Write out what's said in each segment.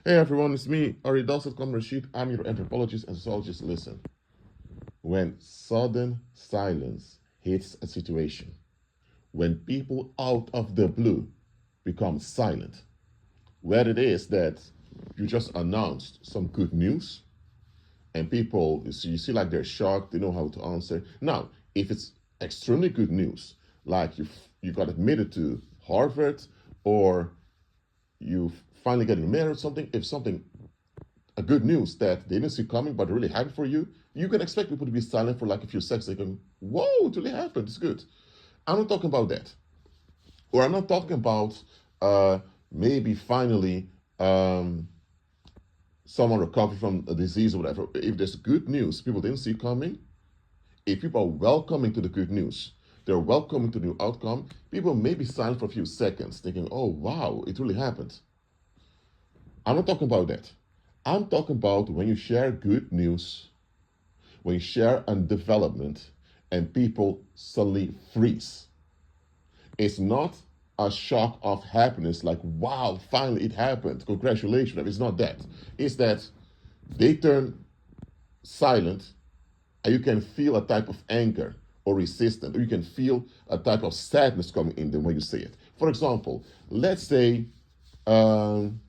Hey everyone, it's me, Aridal.com Rashid. I'm your anthropologist and sociologist. Listen, when sudden silence hits a situation, when people out of the blue become silent, whether it is that you just announced some good news and people, you see like they're shocked, they know how to answer. Now, if it's extremely good news, like you got admitted to Harvard or you finally getting married or something, if something a good news that they didn't see coming, but really happy for you, you can expect people to be silent for like a few seconds. They can, whoa, it really happened. It's good. I'm not talking about that. Or I'm not talking about maybe finally someone recovered from a disease or whatever. If there's good news people didn't see coming, if people are welcoming to the good news, they're welcoming to the new outcome, people may be silent for a few seconds thinking, oh, wow, it really happened. I'm not talking about that. I'm talking about when you share good news, when you share a development, and people suddenly freeze. It's not a shock of happiness like, wow, finally it happened. Congratulations. It's not that. It's that they turn silent and you can feel a type of anger or resistance, or you can feel a type of sadness coming in them when you say it. For example, let's say um,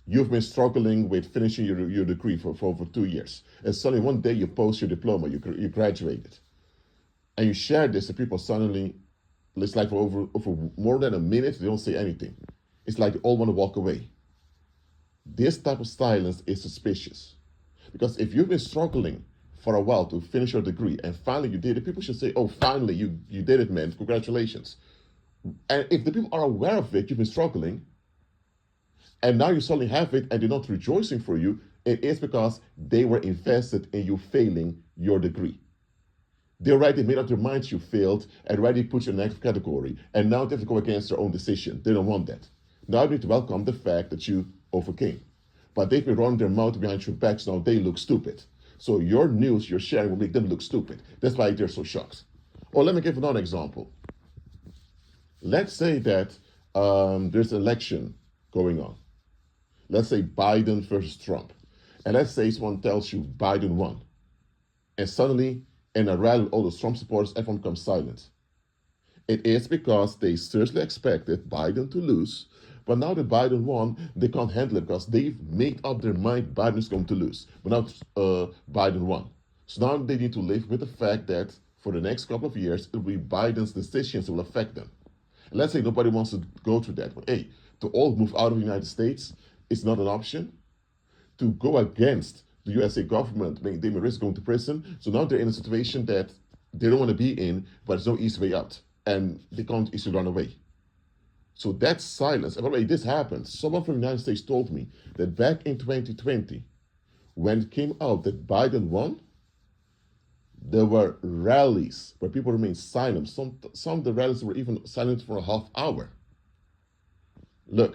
you've been struggling with finishing your degree for over 2 years. And suddenly one day you post your diploma, you graduated. And you share this and people suddenly, it's like for over more than a minute, they don't say anything. It's like they all want to walk away. This type of silence is suspicious. Because if you've been struggling for a while to finish your degree and finally you did it, people should say, oh, finally you did it, man. Congratulations. And if the people are aware of it, you've been struggling, and now you suddenly have it and they're not rejoicing for you, it is because they were invested in you failing your degree. They already made up their minds you failed and already put you in the next category. And now they have to go against their own decision. They don't want that. Now they need to welcome the fact that you overcame. But they've been running their mouth behind your back, so now they look stupid. So your news you're sharing will make them look stupid. That's why they're so shocked. Or let me give another example. Let's say that there's an election going on. Let's say Biden versus Trump. And let's say someone tells you Biden won. And suddenly, in a rally with all those Trump supporters, everyone becomes silent. It is because they seriously expected Biden to lose. But now that Biden won, they can't handle it because they've made up their mind Biden is going to lose. But now Biden won. So now they need to live with the fact that for the next couple of years, it will be Biden's decisions that will affect them. And let's say nobody wants to go through that. But hey, to all move out of the United States is not an option. To go against the USA government, they may risk going to prison. So now they're in a situation that they don't want to be in, but there's no easy way out. And they can't easily run away. So that's silence. And by the way, this happened. Someone from the United States told me that back in 2020, when it came out that Biden won, there were rallies where people remained silent. Some of the rallies were even silent for a half hour. Look,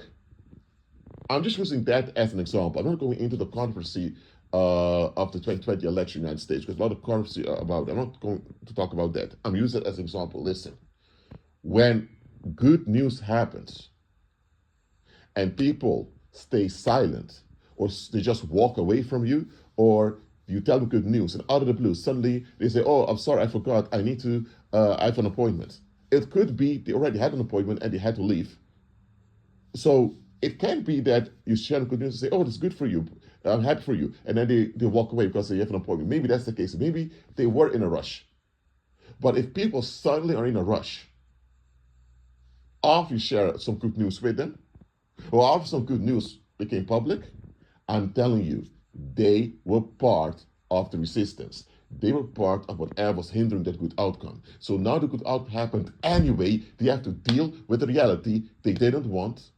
I'm just using that as an example. I'm not going into the controversy of the 2020 election in the United States because a lot of controversy about it. I'm not going to talk about that. I'm using it as an example. Listen, when good news happens and people stay silent or they just walk away from you, or you tell them good news and out of the blue suddenly they say, oh, I'm sorry, I forgot, I have an appointment. It could be they already had an appointment and they had to leave. So it can be that you share good news and say, oh, that's good for you, I'm happy for you, and then they walk away because they have an appointment. Maybe that's the case. Maybe they were in a rush. But if people suddenly are in a rush, after you share some good news with them, or after some good news became public, I'm telling you, they were part of the resistance. They were part of whatever was hindering that good outcome. So now the good outcome happened anyway. They have to deal with the reality they didn't want.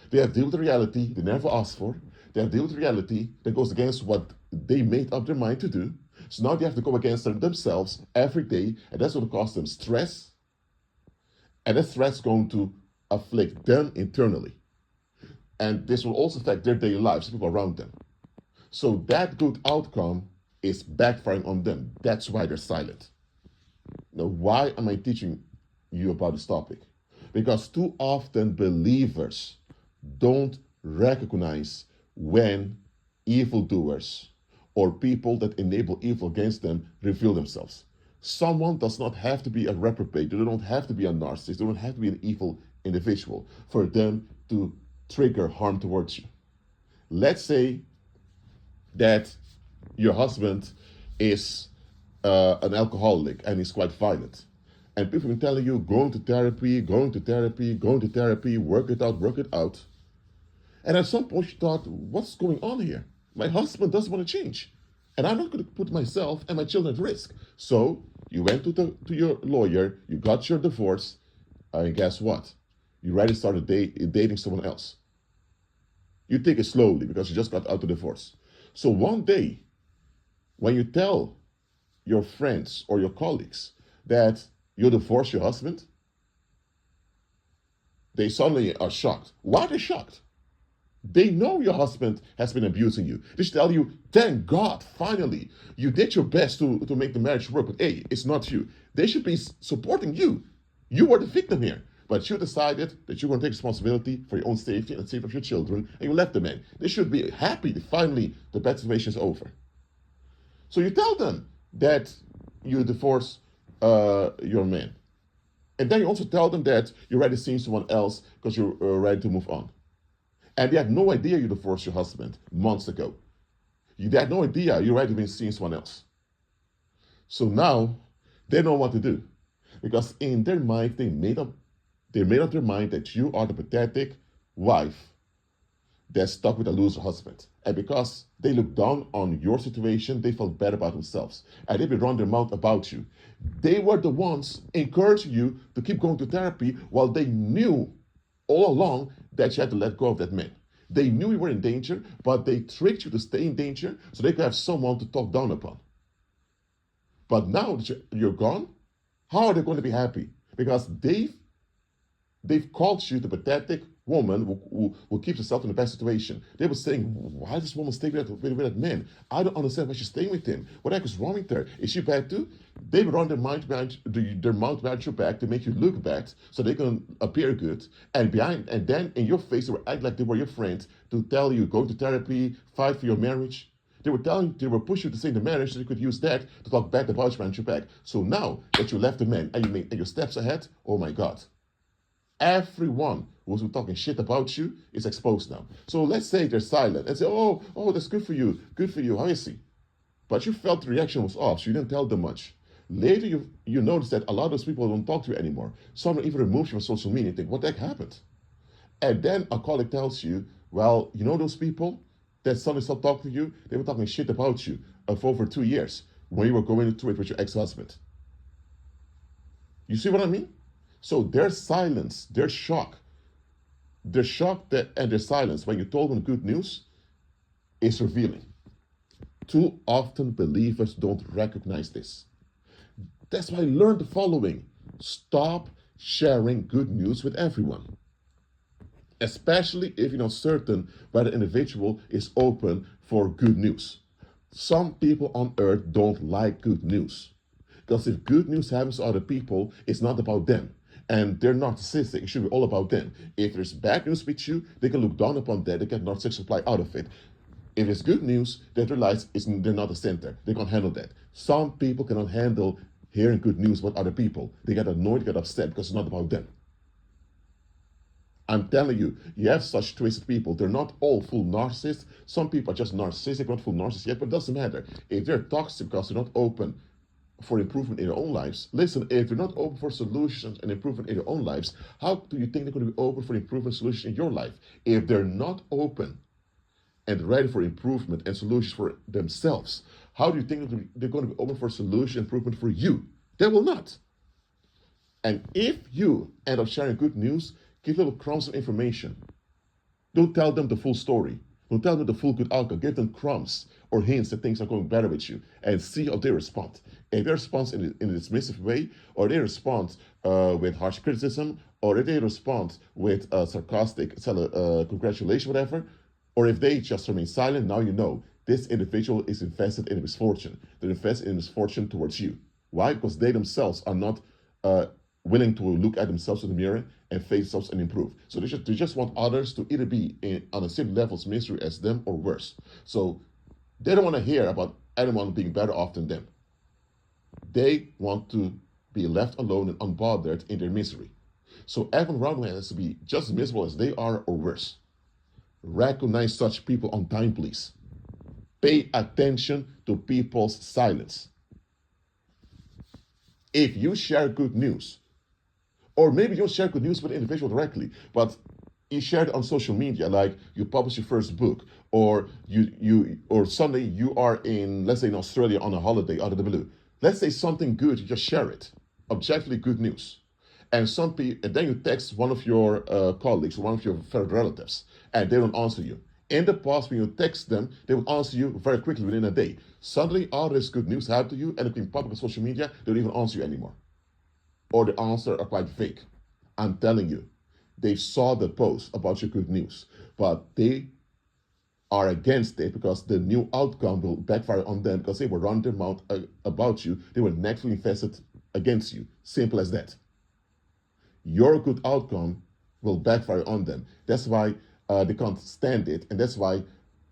They have to deal with the reality they never asked for. They have to deal with the reality that goes against what they made up their mind to do. So now they have to go against themselves every day, and that's going to cause them stress. And that stress is going to afflict them internally. And this will also affect their daily lives, people around them. So that good outcome is backfiring on them. That's why they're silent. Now, why am I teaching you about this topic? Because too often believers don't recognize when evildoers or people that enable evil against them reveal themselves. Someone does not have to be a reprobate, they don't have to be a narcissist, they don't have to be an evil individual for them to trigger harm towards you. Let's say that your husband is an alcoholic and he's quite violent. And people have been telling you, going to therapy, going to therapy, going to therapy, work it out, work it out. And at some point you thought, what's going on here? My husband doesn't want to change. And I'm not going to put myself and my children at risk. So you went to your lawyer, you got your divorce, and guess what? You already started dating someone else. You take it slowly because you just got out of divorce. So one day, when you tell your friends or your colleagues that you divorced your husband, they suddenly are shocked. Why are they shocked? They know your husband has been abusing you. They should tell you, thank God, finally, you did your best to make the marriage work, but hey, it's not you. They should be supporting you. You were the victim here. But you decided that you're going to take responsibility for your own safety and the safety of your children, and you left the man. They should be happy that finally the bad situation is over. So you tell them that you divorce your man. And then you also tell them that you're already seeing someone else because you're ready to move on. And they had no idea you divorced your husband months ago. They had no idea you're already been seeing someone else. So now they know what to do. Because in their mind, they made up their mind that you are the pathetic wife that's stuck with a loser husband. And because they look down on your situation, they felt bad about themselves. And they would run their mouth about you. They were the ones encouraging you to keep going to therapy while they knew all along that you had to let go of that man. They knew you were in danger, but they tricked you to stay in danger so they could have someone to talk down upon. But now that you're gone, how are they going to be happy? Because they've called you the pathetic woman who keeps herself in a bad situation. They were saying, why does this woman stay with that man? I don't understand why she's staying with him. What the heck is wrong with her? Is she bad too? They would run their mouth behind your back to make you look bad so they can appear good. And then in your face, they would act like they were your friends to tell you, go to therapy, fight for your marriage. They were pushing you to stay in the marriage so they could use that to talk bad about you behind your back. So now that you left the man and you're steps ahead, oh my God. Everyone who's been talking shit about you is exposed now. So let's say they're silent and say, oh, that's good for you, how is he? But you felt the reaction was off, so you didn't tell them much. Later, you notice that a lot of those people don't talk to you anymore. Some even remove you from social media and think, what the heck happened? And then a colleague tells you, well, you know those people that suddenly stopped talking to you? They were talking shit about you for over 2 years when you were going through it with your ex-husband. You see what I mean? So their silence, their shock and their silence when you told them good news is revealing. Too often believers don't recognize this. That's why I learned the following. Stop sharing good news with everyone. Especially if you're not certain whether the individual is open for good news. Some people on earth don't like good news. Because if good news happens to other people, it's not about them. And they're narcissistic. It should be all about them. If there's bad news with you, they can look down upon that. They get narcissistic supply out of it. If it's good news, they realize they're not the center. They can't handle that. Some people cannot handle hearing good news about other people. They get annoyed, get upset because it's not about them. I'm telling you, you have such twisted people. They're not all full narcissists. Some people are just narcissistic, not full narcissists yet, but it doesn't matter. If they're toxic because they're not open for improvement in their own lives. Listen, if you're not open for solutions and improvement in your own lives, how do you think they're going to be open for improvement solutions in your life? If they're not open and ready for improvement and solutions for themselves, how do you think they're going to be open for solution and improvement for you? They will not. And if you end up sharing good news, give little crumbs of information. Don't tell them the full story. Don't tell them the full good outcome. Give them crumbs or hints that things are going better with you and see how they respond. If they respond in a dismissive way, or they respond with harsh criticism, or if they respond with sarcastic congratulation, whatever, or if they just remain silent, now you know this individual is invested in misfortune. They're invested in misfortune towards you. Why? Because they themselves are not willing to look at themselves in the mirror and face themselves and improve. So they just want others to either be on the same level of misery as them or worse. So they don't want to hear about anyone being better off than them. They want to be left alone and unbothered in their misery. So everyone around them has to be just as miserable as they are or worse. Recognize such people on time, please. Pay attention to people's silence. If you share good news, or maybe you don't share good news with the individual directly, but you share it on social media, like you publish your first book, or or suddenly you are in, let's say, in Australia on a holiday out of the blue. Let's say something good, you just share it. Objectively good news. And then you text one of your colleagues, one of your fellow relatives, and they don't answer you. In the past, when you text them, they will answer you very quickly within a day. Suddenly, all this good news happened to you, and it's been public on social media, they don't even answer you anymore. Or the answer are quite fake. I'm telling you, they saw the post about your good news, but they are against it because the new outcome will backfire on them because they will run their mouth about you. They will naturally invest it against you. Simple as that. Your good outcome will backfire on them. That's why they can't stand it, and that's why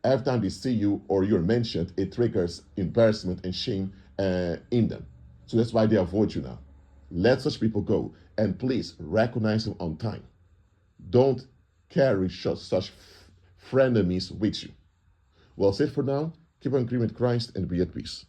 every time they see you or you're mentioned, it triggers embarrassment and shame in them. So that's why they avoid you now. Let such people go, and please recognize them on time. Don't carry such frenemies with you. Well, that's it for now. Keep on agreeing with Christ and be at peace.